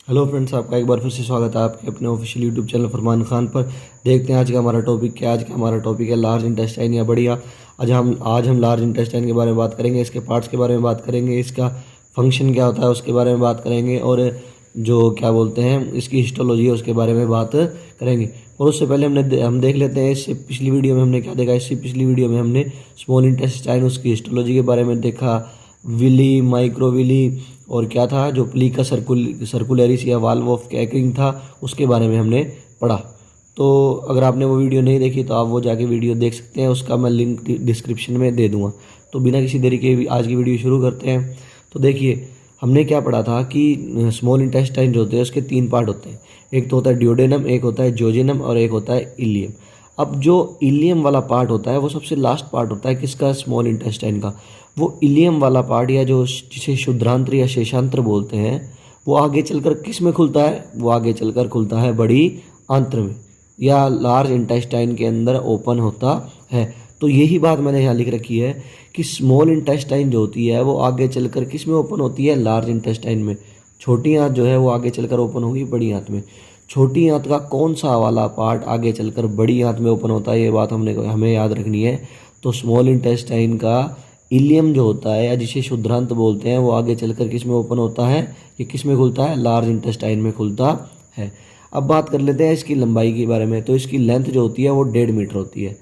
Hello friends, आपका एक बार फिर से स्वागत है आपके अपने ऑफिशियल यूट्यूब चैनल फरमान खान पर। देखते हैं आज का हमारा टॉपिक क्या है। आज का हमारा टॉपिक है लार्ज इंटेस्टाइन या बढ़िया। आज हम लार्ज इंटेस्टाइन के बारे में बात करेंगे, इसके पार्ट्स के बारे में बात करेंगे, इसका फंक्शन क्या होता है उसके बारे में बात करेंगे, और जो क्या बोलते हैं इसकी हिस्टोलॉजी है उसके बारे में बात करेंगे। और उससे पहले हम देख लेते हैं इससे पिछली वीडियो में हमने क्या देखा। इससे पिछली वीडियो में हमने स्मॉल इंटेस्टाइन उसकी हिस्टोलॉजी के बारे में देखा, विली, माइक्रोविली, और क्या था जो प्लीका सर्कुलरिस या वाल्व ऑफ कैकरिंग था उसके बारे में हमने पढ़ा। तो अगर आपने वो वीडियो नहीं देखी तो आप वो जाके वीडियो देख सकते हैं, उसका मैं लिंक डिस्क्रिप्शन में दे दूंगा। तो बिना किसी देरी के आज की वीडियो शुरू करते हैं। तो देखिए, हमने क्या पढ़ा था कि स्मॉल इंटेस्टाइन जो होते हैं उसके 3 पार्ट होते हैं। एक तो होता है ड्यूडेनम, एक होता है जोजेनम, और एक होता है इलियम। अब जो इलियम वाला पार्ट होता है वो सबसे लास्ट पार्ट होता है किसका, स्मॉल इंटेस्टाइन का। वो इलियम वाला पार्ट या जो जिसे शुद्धांत्र या शेषांत्र बोलते हैं वो आगे चलकर किस में खुलता है, वो आगे चलकर खुलता है बड़ी आंत्र में या लार्ज इंटेस्टाइन के अंदर ओपन होता है। तो यही बात मैंने यहाँ लिख रखी है कि स्मॉल इंटेस्टाइन जो होती है वो आगे चलकर किस में ओपन होती है, लार्ज इंटेस्टाइन में। छोटी आंत जो है वो आगे चलकर ओपन होगी बड़ी आंत में। छोटी आंत का कौन सा वाला पार्ट आगे चलकर बड़ी आंत में ओपन होता है, ये बात हमें याद रखनी है। तो स्मॉल इंटेस्टाइन का इलियम जो होता है या जिसे शुद्धांत बोलते हैं वो आगे चलकर किस में ओपन होता है, ये किस में खुलता है, लार्ज इंटेस्टाइन में खुलता है। अब बात कर लेते हैं इसकी लंबाई के बारे में। तो इसकी लेंथ जो होती है वो 1.5 मीटर होती है,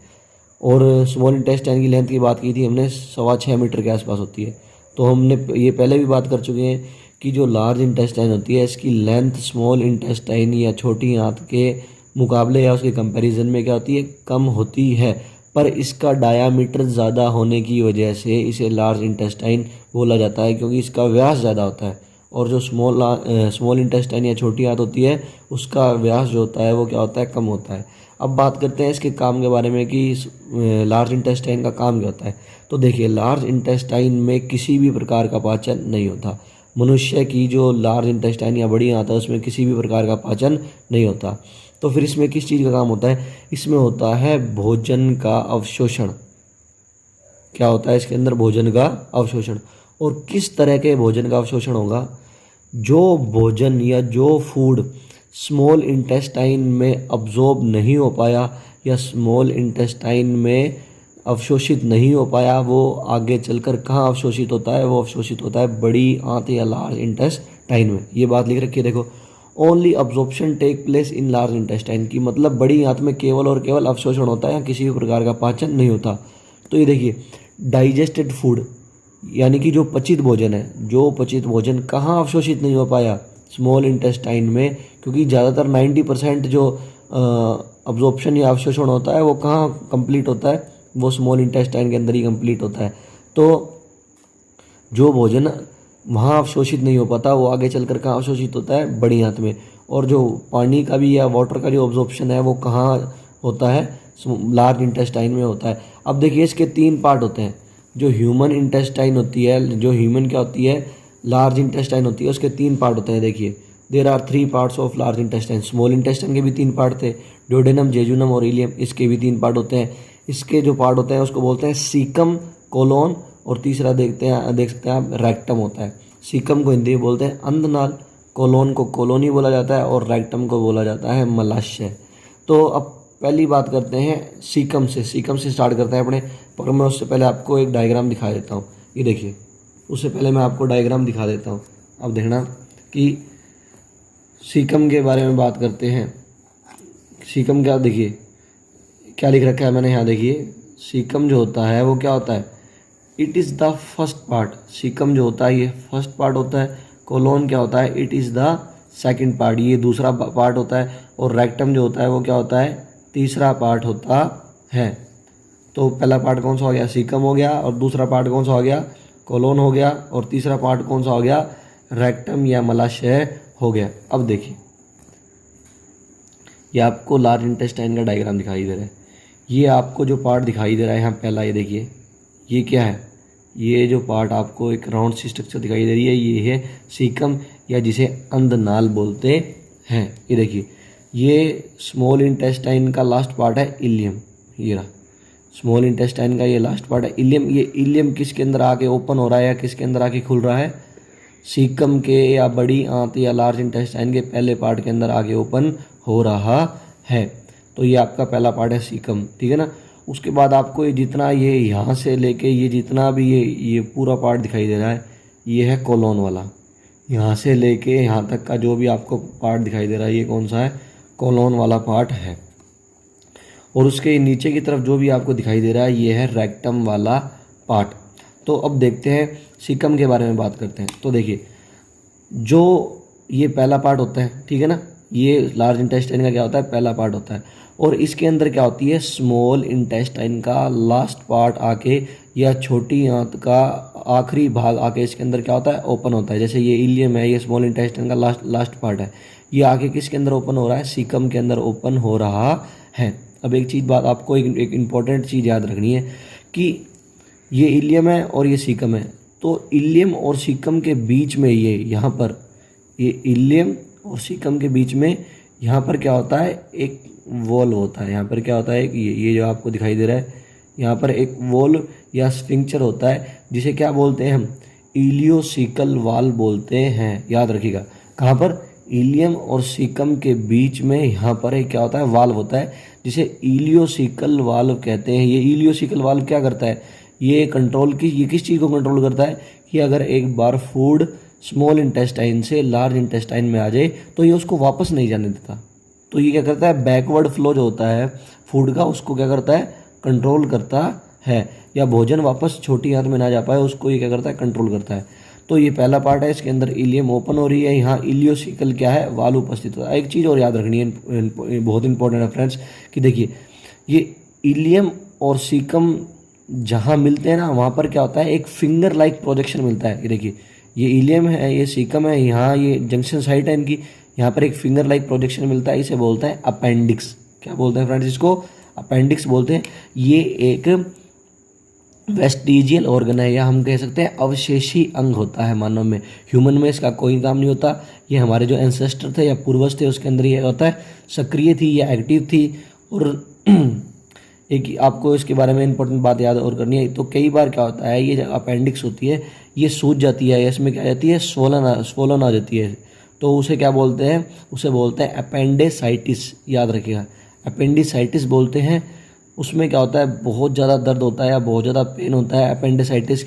और स्मॉल इंटेस्टाइन की लेंथ की बात की थी हमने 6.25 मीटर के आसपास होती है। तो हमने ये पहले भी बात कर चुके हैं कि जो लार्ज इंटेस्टाइन होती है इसकी लेंथ स्मॉल इंटेस्टाइन या छोटी आंत के मुकाबले या उसके कंपैरिजन में क्या होती है, कम होती है। पर इसका डायामीटर ज़्यादा होने की वजह से इसे लार्ज इंटेस्टाइन बोला जाता है, क्योंकि इसका व्यास ज़्यादा होता है। और जो स्मॉल इंटेस्टाइन या छोटी आंत होती है उसका व्यास जो होता है वो क्या होता है, कम होता है। अब बात करते हैं इसके काम के बारे में कि लार्ज इंटेस्टाइन का काम क्या होता है। तो देखिए, लार्ज इंटेस्टाइन में किसी भी प्रकार का पाचन नहीं होता। मनुष्य की जो लार्ज इंटेस्टाइन या बड़ी आंत है उसमें किसी भी प्रकार का पाचन नहीं होता। तो फिर इसमें किस चीज़ का काम होता है, इसमें होता है भोजन का अवशोषण। क्या होता है इसके अंदर, भोजन का अवशोषण। और किस तरह के भोजन का अवशोषण होगा, जो भोजन या जो फूड स्मॉल इंटेस्टाइन में अब्जॉर्ब नहीं हो पाया या स्मॉल इंटेस्टाइन में अवशोषित नहीं हो पाया, वो आगे चलकर कहाँ अवशोषित होता है, वो अवशोषित होता है बड़ी आंत या लार्ज इंटेस्टाइन में। ये बात लिख रखी है, देखो, only absorption take place in large intestine की मतलब बड़ी आंत में केवल और केवल अवशोषण होता है, किसी भी प्रकार का पाचन नहीं होता। तो ये देखिए, डाइजेस्टेड फूड यानी कि जो पचित भोजन है, जो पचित भोजन कहाँ अवशोषित नहीं हो पाया, स्मॉल इंटेस्टाइन में, क्योंकि ज़्यादातर 90% जो अब्जॉर्प्शन या अवशोषण होता है वो कहाँ कंप्लीट होता है, वो स्मॉल इंटेस्टाइन के अंदर ही कंप्लीट होता है। तो जो भोजन वहाँ अवशोषित नहीं हो पाता वो आगे चलकर कहाँ अवशोषित होता है, बड़ी आंत में। और जो पानी का भी या वाटर का जो अब्जॉर्प्शन है वो कहाँ होता है, लार्ज इंटेस्टाइन में होता है। अब देखिए, इसके 3 पार्ट होते हैं। जो ह्यूमन इंटेस्टाइन होती है, जो ह्यूमन क्या होती है, लार्ज इंटेस्टाइन होती है, उसके 3 पार्ट होते हैं। देखिए, there are 3 parts of large intestine. Small intestine के भी 3 पार्ट थे, ड्यूडेनम, जेजुनम और इलियम, इसके भी 3 पार्ट होते हैं। इसके जो पार्ट होते हैं उसको बोलते हैं सीकम, कोलोन, और तीसरा देख सकते हैं आप, रेक्टम होता है। सीकम को हिंदी में बोलते हैं अंधनाल, कोलोन को कोलोनी बोला जाता है, और रेक्टम को बोला जाता है मलाशय। तो अब पहली बात करते हैं सीकम से स्टार्ट करते हैं अपने। पर मैं उससे पहले आपको एक डायग्राम दिखा देता हूँ। ये देखिए, उससे पहले मैं आपको डायग्राम दिखा देता हूँ। अब देखना कि सीकम के बारे में बात करते हैं। सीकम क्या, देखिए क्या लिख रखा है मैंने यहाँ, देखिए सीकम जो होता है वो क्या होता है, it is the first part. Caecum जो होता है ये फर्स्ट पार्ट होता है। कोलोन क्या होता है, it is the second part, ये दूसरा पार्ट होता है। और रेक्टम जो होता है वो क्या होता है, तीसरा पार्ट होता है। तो पहला पार्ट कौन सा हो गया, सीकम हो गया, और दूसरा पार्ट कौन सा हो गया, कोलोन हो गया, और तीसरा पार्ट कौन सा हो गया, रेक्टम या मलाशय हो गया। अब देखिए, ये आपको लार्ज इंटेस्टाइन का डायग्राम दिखाई दे रहा है। ये आपको जो पार्ट दिखाई दे रहा है यहाँ पहला, ये देखिए, ये क्या है, ये जो पार्ट आपको एक राउंड सी स्ट्रक्चर दिखाई दे रही है ये है सीकम, या जिसे अंधनाल बोलते हैं। ये देखिए, ये स्मॉल इंटेस्टाइन का लास्ट पार्ट है इलियम। ये रहा स्मॉल इंटेस्टाइन का ये लास्ट पार्ट है इलियम। ये इलियम किसके अंदर आके ओपन हो रहा है या किसके अंदर आके खुल रहा है, सीकम के या बड़ी आंत या लार्ज इंटेस्टाइन के पहले पार्ट के अंदर आगे ओपन हो रहा है। तो ये आपका पहला पार्ट है सीकम, ठीक है ना। उसके बाद आपको ये जितना ये यहाँ से लेके ये जितना भी ये पूरा पार्ट दिखाई दे रहा है, ये है कोलोन वाला। यहाँ से लेके यहाँ तक का जो भी आपको पार्ट दिखाई दे रहा है, ये कौन सा है, कोलोन वाला पार्ट है। और उसके नीचे की तरफ जो भी आपको दिखाई दे रहा है, ये है रेक्टम वाला पार्ट। तो अब देखते हैं सीकम के बारे में बात करते हैं। तो देखिए, जो ये पहला पार्ट होता है, ठीक है ना, ये लार्ज इंटेस्टाइन का क्या होता है, पहला पार्ट होता है। और इसके अंदर क्या होती है, स्मॉल इंटेस्टाइन का लास्ट पार्ट आके या छोटी आंत का आखिरी भाग आके इसके अंदर क्या होता है, ओपन होता है। जैसे ये इलियम है, ये स्मॉल इंटेस्टाइन का लास्ट पार्ट है, ये आके किसके अंदर ओपन हो रहा है, सीकम के अंदर ओपन हो रहा है। अब एक चीज़ बात आपको एक इम्पॉर्टेंट चीज़ याद रखनी है कि ये इलियम है और ये सीकम है। तो इलियम और सीकम के बीच में ये यहाँ पर, ये इलियम और सीकम के बीच में यहाँ पर क्या होता है, एक वॉल्व होता है। यहाँ पर क्या होता है, ये जो आपको दिखाई दे रहा है, यहाँ पर एक वॉल्व या स्फिंक्चर होता है, जिसे क्या बोलते हैं हम, इलियोसिकल वाल्व बोलते हैं। याद रखिएगा, कहाँ पर, इलियम और सीकम के बीच में यहाँ पर एक क्या होता है, वाल्व होता है, जिसे इलियोसिकल वाल्व कहते हैं। ये इलियोसिकल वाल्व क्या करता है, ये किस चीज़ को कंट्रोल करता है कि अगर एक बार फूड स्मॉल इंटेस्टाइन से लार्ज इंटेस्टाइन में आ जाए तो ये उसको वापस नहीं जाने देता। तो ये क्या करता है, बैकवर्ड फ्लो जो होता है फूड का, उसको क्या करता है, कंट्रोल करता है। या भोजन वापस छोटी आंत में ना जा पाए, उसको ये क्या करता है, कंट्रोल करता है। तो ये पहला पार्ट है, इसके अंदर इलियम ओपन हो रही है, यहाँ इलियोसिकल क्या है, वाल्व उपस्थित होता है। एक चीज़ और याद रखनी है, बहुत इंपॉर्टेंट है फ्रेंड्स, कि देखिए ये इलियम और सीकम जहाँ मिलते हैं ना, वहाँ पर क्या होता है, एक फिंगर लाइक प्रोजेक्शन मिलता है। ये देखिए, ये इलियम है, ये सीकम है, यहाँ ये जंक्शन साइट है इनकी, यहाँ पर एक फिंगर लाइक प्रोजेक्शन मिलता है, इसे बोलता है अपेंडिक्स। क्या बोलते हैं फ्रेंड्स, इसको अपेंडिक्स बोलते हैं। ये एक वेस्टिजियल ऑर्गन है, या हम कह सकते हैं अवशेषी अंग होता है मानव में। ह्यूमन में इसका कोई काम नहीं होता। ये हमारे जो एंसेस्टर थे या पूर्वज थे, उसके अंदर ये होता है, सक्रिय थी या एक्टिव थी। और एक आपको इसके बारे में इंपॉर्टेंट बात याद और करनी है। तो कई बार क्या होता है, ये जो अपेंडिक्स होती है, ये सूज जाती है, इसमें क्या जाती है, स्वोलन आ जाती है। तो उसे क्या बोलते हैं, उसे बोलते हैं अपेंडिसाइटिस। याद रखिएगा, अपेंडिसाइटिस बोलते हैं। उसमें क्या होता है, बहुत ज़्यादा दर्द होता है या बहुत ज़्यादा पेन होता है अपेंडिसाइटिस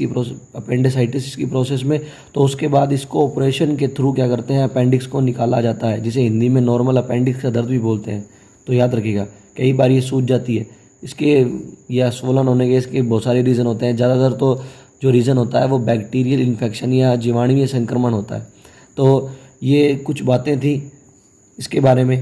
की प्रोसेस में। तो उसके बाद इसको ऑपरेशन के थ्रू क्या करते हैं, अपेंडिक्स को निकाला जाता है, जिसे हिंदी में नॉर्मल अपेंडिक्स का दर्द भी बोलते हैं। तो याद रखिएगा, कई बार ये सूज जाती है। इसके या स्वोलन होने के इसके बहुत सारे रीज़न होते हैं। ज़्यादातर तो जो रीज़न होता है वो बैक्टीरियल इन्फेक्शन या जीवाणुवीय संक्रमण होता है। तो ये कुछ बातें थी इसके बारे में,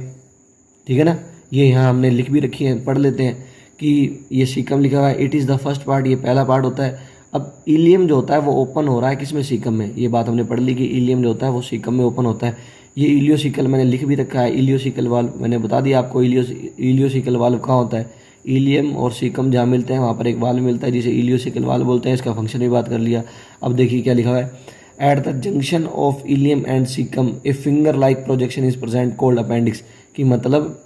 ठीक है ना। ये यहाँ हमने लिख भी रखी है, पढ़ लेते हैं कि ये सीकम लिखा हुआ है, it is the first part, ये पहला पार्ट होता है। अब इलियम जो होता है वो ओपन हो रहा है किसमें, सीकम में। ये बात हमने पढ़ ली कि इलियम जो होता है वो सीकम में ओपन होता है। ये इलियोसिकल मैंने लिख भी रखा है, इलियोसिकल वाल्व मैंने बता दिया आपको। इलियोसिकल वाल्व कहाँ होता है, इलियम और सीकम जहाँ मिलते हैं वहाँ पर एक वाल्व मिलता है, जिसे इलियोसिकल वाल्व बोलते हैं। इसका फंक्शन भी बात कर लिया। अब देखिए क्या लिखा हुआ है, at the junction of ileum and caecum a finger like projection is present called appendix. कि मतलब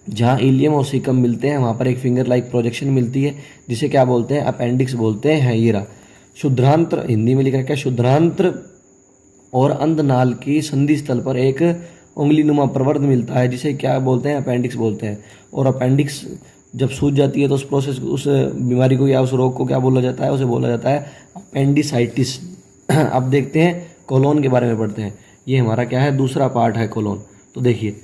जहाँ इलियम और सीकम मिलते हैं वहाँ पर एक फिंगर लाइक प्रोजेक्शन मिलती है, जिसे क्या बोलते हैं, अपेंडिक्स बोलते हैं। ये रहा शुद्धांत्र, हिंदी में लिखा है क्या, शुद्धांत्र और अंधनाल की संधि स्थल पर एक उंगलीनुमा प्रवर्ध मिलता है, जिसे क्या बोलते हैं, अपेंडिक्स बोलते हैं। और अपेंडिक्स जब सूज जाती है तो उस बीमारी को या उस रोग को क्या बोला जाता है, उसे बोला जाता है अपेंडिसाइटिस। अब देखते हैं कोलोन के बारे में पढ़ते हैं। ये हमारा क्या है, दूसरा पार्ट है कोलोन। तो देखिए,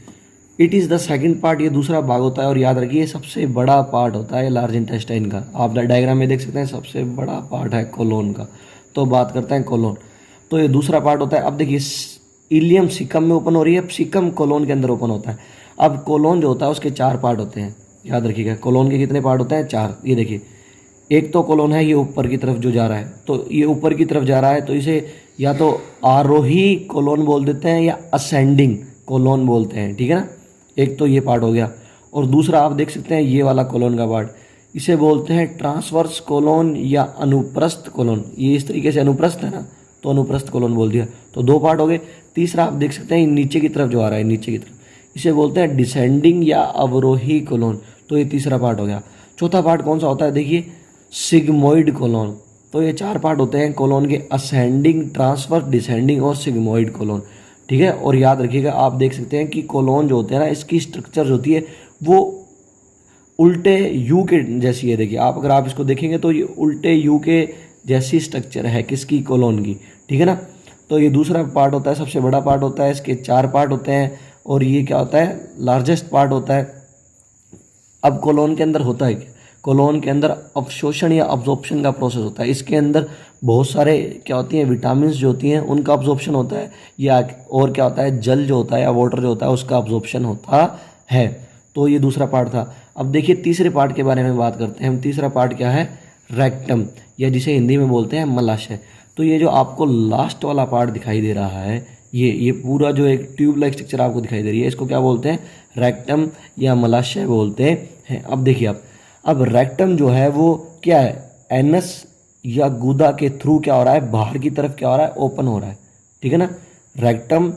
it is the second part, ये दूसरा भाग होता है। और याद रखिए सबसे बड़ा पार्ट होता है लार्ज इंटेस्टाइन का। आप डायग्राम में देख सकते हैं, सबसे बड़ा पार्ट है कोलोन का। तो बात करते हैं कोलोन। तो ये दूसरा पार्ट होता है। अब देखिए, इलियम सीकम में ओपन हो रही है, सीकम कोलोन के अंदर ओपन होता है। अब कोलोन जो होता है उसके 4 पार्ट होते हैं। याद रखिएगा, कोलोन के कितने पार्ट होते हैं, 4। ये देखिए, एक तो कोलोन है ये ऊपर की तरफ जो जा रहा है, तो ये ऊपर की तरफ जा रहा है, तो इसे या तो आरोही कोलोन बोल देते हैं या असेंडिंग कोलोन बोलते हैं, ठीक है ना। एक तो ये पार्ट हो गया। और दूसरा आप देख सकते हैं ये वाला कोलोन का पार्ट, इसे बोलते हैं ट्रांसवर्स कोलोन या अनुप्रस्थ कोलोन। ये इस तरीके से अनुप्रस्थ है ना, तो अनुप्रस्थ कोलोन बोल दिया। तो 2 पार्ट हो गए। तीसरा आप देख सकते हैं नीचे की तरफ जो आ रहा है, नीचे की तरफ, इसे बोलते हैं डिसेंडिंग या अवरोही कोलोन। तो ये तीसरा पार्ट हो गया। चौथा पार्ट कौन सा होता है, देखिए, सिग्मोइड कोलोन। तो ये 4 पार्ट होते हैं कोलोन के, असेंडिंग, ट्रांसवर्स, डिसेंडिंग और सिग्मोइड कोलोन, ठीक है। और याद रखिएगा, आप देख सकते हैं कि कोलोन जो होते हैं ना, इसकी स्ट्रक्चर जो होती है वो उल्टे यू के जैसी है। देखिए आप, अगर आप इसको देखेंगे तो ये उल्टे यू के जैसी स्ट्रक्चर है किसकी, कोलोन की, ठीक है ना। तो ये दूसरा पार्ट होता है, सबसे बड़ा पार्ट होता है, इसके 4 पार्ट होते हैं और ये क्या होता है, लार्जेस्ट पार्ट होता है। अब कोलोन के अंदर होता है क्या, कोलोन के अंदर अवशोषण या अब्जॉर्प्शन का प्रोसेस होता है। इसके अंदर बहुत सारे क्या होती हैं, विटामिन जो होती हैं उनका अब्जॉर्प्शन होता है, या और क्या होता है, जल जो होता है या वाटर जो होता है उसका अब्जॉर्प्शन होता है। तो ये दूसरा पार्ट था। अब देखिए तीसरे पार्ट के बारे में बात करते हैं हम। तीसरा पार्ट क्या है, रेक्टम, या जिसे हिंदी में बोलते हैं मलाशय। तो ये जो आपको लास्ट वाला पार्ट दिखाई दे रहा है, ये पूरा जो एक ट्यूब लाइक स्ट्रक्चर आपको दिखाई दे रही है, इसको क्या बोलते हैं, रेक्टम या मलाशय बोलते हैं। अब देखिए आप, अब रेक्टम जो है वो क्या है, एनस या गुदा के थ्रू क्या हो रहा है, बाहर की तरफ क्या हो रहा है, ओपन हो रहा है, ठीक है ना। रेक्टम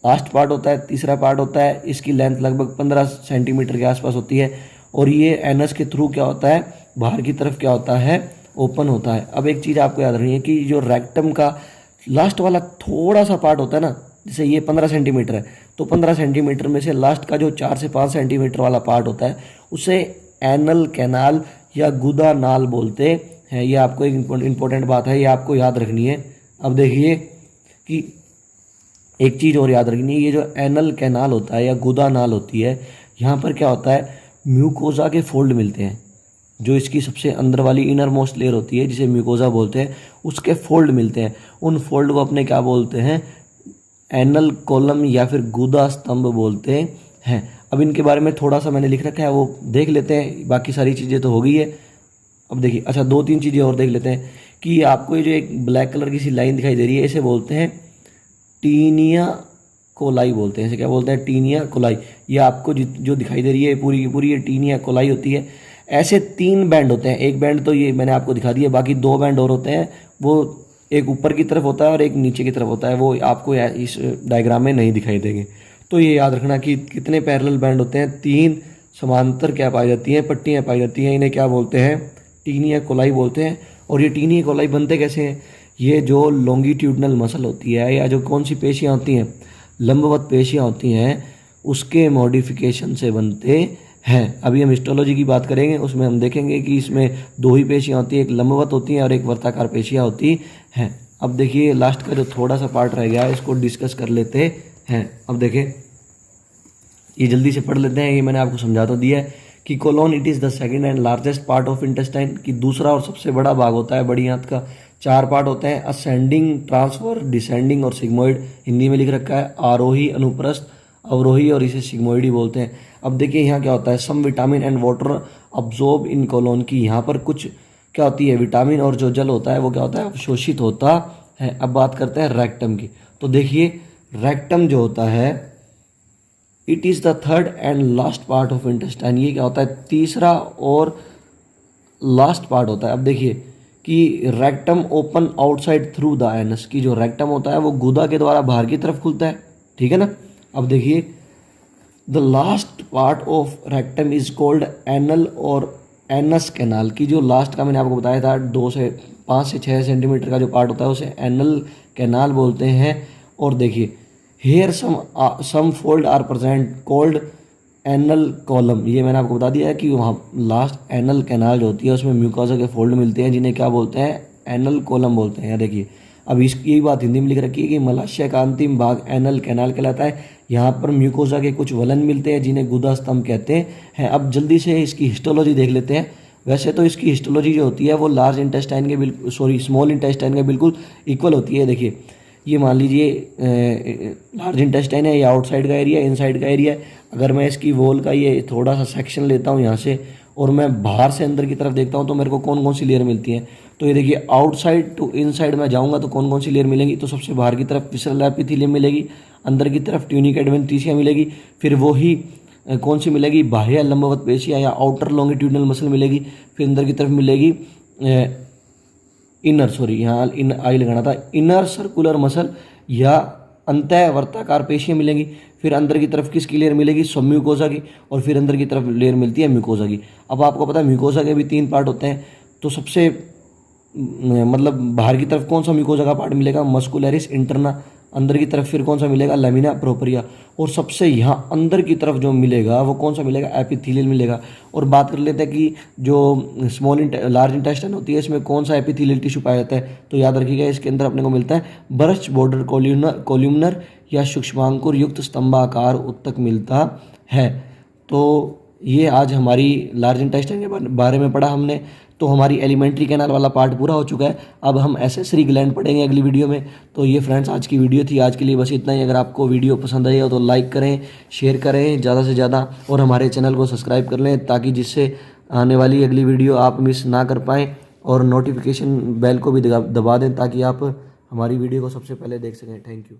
लास्ट पार्ट होता है, तीसरा पार्ट होता है, इसकी लेंथ लगभग 15 सेंटीमीटर के आसपास होती है और ये एनस के थ्रू क्या होता है, बाहर की तरफ क्या होता है, ओपन होता है। अब एक चीज़ आपको याद रखनी है कि जो रेक्टम का लास्ट वाला थोड़ा सा पार्ट होता है ना, जैसे ये 15 सेंटीमीटर है, तो 15 सेंटीमीटर में से लास्ट का जो 4 से 5 सेंटीमीटर वाला पार्ट होता है उसे एनल कैनाल या गुदा नाल बोलते हैं। ये आपको एक इम्पोर्टेंट बात है, ये आपको याद रखनी है। अब देखिए कि एक चीज़ और याद रखनी है, ये जो एनल कैनाल होता है या गुदा नाल होती है, यहाँ पर क्या होता है, म्यूकोजा के फोल्ड मिलते हैं। जो इसकी सबसे अंदर वाली इनर मोस्ट लेयर होती है जिसे म्यूकोजा बोलते हैं, उसके फोल्ड मिलते हैं। उन फोल्ड को अपने क्या बोलते हैं, एनल कॉलम या फिर गुदा स्तंभ बोलते हैं। अब इनके बारे में थोड़ा सा मैंने लिख रखा है, वो देख लेते हैं, बाकी सारी चीज़ें तो हो गई है। अब देखिए, अच्छा 2-3 चीज़ें और देख लेते हैं कि आपको ये जो एक ब्लैक कलर की सी लाइन दिखाई दे रही है, इसे बोलते हैं टीनिया कोलाई बोलते हैं। इसे क्या बोलते हैं, टीनिया कोलाई। ये आपको जो दिखाई दे रही है पूरी की पूरी ये टीनिया कोलाई होती है। ऐसे 3 बैंड होते हैं, एक बैंड तो ये मैंने आपको दिखा दिया, बाकी 2 बैंड और होते हैं, वो एक ऊपर की तरफ होता है और एक नीचे की तरफ होता है, वो आपको इस डायग्राम में नहीं दिखाई देंगे। तो ये याद रखना कि कितने पैरेलल बैंड होते हैं, 3 समांतर क्या पाई जाती हैं, पट्टियाँ पाई जाती हैं, इन्हें क्या बोलते हैं, टीनिया कोलाई बोलते हैं। और ये टीनिया कोलाई बनते कैसे हैं, ये जो लॉन्गिट्यूडनल मसल होती है या जो कौन सी पेशियाँ होती हैं, लंबवत पेशियाँ होती हैं, उसके मॉडिफिकेशन से बनते हैं। अभी हम हिस्टोलॉजी की बात करेंगे, उसमें हम देखेंगे कि इसमें 2 ही पेशियाँ होती हैं, एक लंबवत होती हैं और एक वर्ताकार पेशियाँ होती हैं। अब देखिए लास्ट का जो थोड़ा सा पार्ट रह गया है, इसको डिस्कस कर लेते हैं। अब देखिए, ये जल्दी से पढ़ लेते हैं, ये मैंने आपको समझा तो दिया है कि colon it is the second and largest part of intestine, कि दूसरा और सबसे बड़ा भाग होता है बड़ी आंत का। 4 पार्ट होते हैं, असेंडिंग, ट्रांसफर, डिसेंडिंग और सिग्मोइड। हिंदी में लिख रखा है आरोही, अनुप्रस्थ, अवरोही, और इसे सिग्मोइड ही बोलते हैं। अब देखिए यहाँ क्या होता है, some vitamin and water absorb in colon, की यहाँ पर कुछ क्या होती है, विटामिन और जो जल होता है वो क्या होता है, अवशोषित होता है। अब बात करते हैं रेक्टम की। तो देखिए रेक्टम जो होता है, it is the third and last part of intestine. ये क्या होता है, तीसरा और लास्ट पार्ट होता है। अब देखिए कि rectum open outside through the anus, की जो रेक्टम होता है वो गुदा के द्वारा बाहर की तरफ खुलता है, ठीक है ना। अब देखिए the last part of rectum is called anal और एनस कैनाल, की जो लास्ट का मैंने आपको बताया था 5 से 6 सेंटीमीटर का जो पार्ट होता है उसे एनल कैनाल बोलते हैं। और देखिए here some fold are present called anal column, ये मैंने आपको बता दिया है कि वहाँ लास्ट एनल कैनाल जो होती है उसमें म्यूकोजा के फोल्ड मिलते हैं, जिन्हें क्या बोलते हैं, एनल कॉलम बोलते हैं। देखिए अब इसकी यही बात हिंदी में लिख रखी है कि मलाशय का अंतिम भाग एनल कैनाल कहलाता है। यहाँ पर म्यूकोजा के कुछ वलन मिलते हैं जिन्हें गुदा स्तंभ कहते हैं। अब जल्दी से इसकी हिस्टोलॉजी देख लेते हैं। वैसे तो इसकी हिस्टोलॉजी जो होती है वो लार्ज इंटेस्टाइन के स्मॉल इंटेस्टाइन के बिल्कुल इक्वल होती है। देखिए ये मान लीजिए लार्ज इंटेस्टाइन है, ये आउटसाइड का एरिया, इनसाइड का एरिया। अगर मैं इसकी वॉल का ये थोड़ा सा सेक्शन लेता हूँ यहाँ से और मैं बाहर से अंदर की तरफ देखता हूँ तो मेरे को कौन कौन सी लेयर मिलती हैं। तो ये देखिए आउटसाइड टू इनसाइड में जाऊँगा तो कौन कौन सी लेयर मिलेंगी, तो सबसे बाहर की तरफ विसरल एपिथेलियम मिलेगी, अंदर की तरफ ट्यूनिक एडवेंटिशिया मिलेगी, फिर वही कौन सी मिलेगी, बाह्य लंबवत पेशियाँ या आउटर लॉन्गिट्यूडनल मसल मिलेगी, फिर अंदर की तरफ मिलेगी यहाँ आई लगाना था, इनर सर्कुलर मसल या अंतः वर्ताकार पेशियाँ मिलेंगी। फिर अंदर की तरफ किसकी लेयर मिलेगी, सबम्यूकोजा की, और फिर अंदर की तरफ लेयर मिलती है म्यूकोजा की। अब आपको पता है म्यूकोजा के भी 3 पार्ट होते हैं। तो सबसे मतलब बाहर की तरफ कौन सा म्यूकोजा का पार्ट मिलेगा, मस्कुलरिस इंटरना। अंदर की तरफ फिर कौन सा मिलेगा, लेमिना प्रोपरिया। और सबसे यहाँ अंदर की तरफ जो मिलेगा वो कौन सा मिलेगा, एपिथेलियल मिलेगा। और बात कर लेते हैं कि जो लार्ज इंटेस्टाइन होती है इसमें कौन सा एपिथेलियल टिश्यू पाया जाता है। तो याद रखिएगा इसके अंदर अपने को मिलता है बर्च बॉर्डर कोल्यूमनर या सूक्ष्मांकुर युक्त स्तंभाकार उत्तक मिलता है। तो ये आज हमारी लार्ज इंटेस्टाइन के बारे में पढ़ा हमने। तो हमारी एलिमेंट्री कैनाल वाला पार्ट पूरा हो चुका है। अब हम एसेसरी ग्लैंड पढ़ेंगे अगली वीडियो में। तो ये फ्रेंड्स आज की वीडियो थी, आज के लिए बस इतना ही। अगर आपको वीडियो पसंद आई हो तो लाइक करें, शेयर करें ज़्यादा से ज़्यादा, और हमारे चैनल को सब्सक्राइब कर लें ताकि जिससे आने वाली अगली वीडियो आप मिस ना कर पाएँ। और नोटिफिकेशन बेल को भी दबा दें ताकि आप हमारी वीडियो को सबसे पहले देख सकें। Thank you.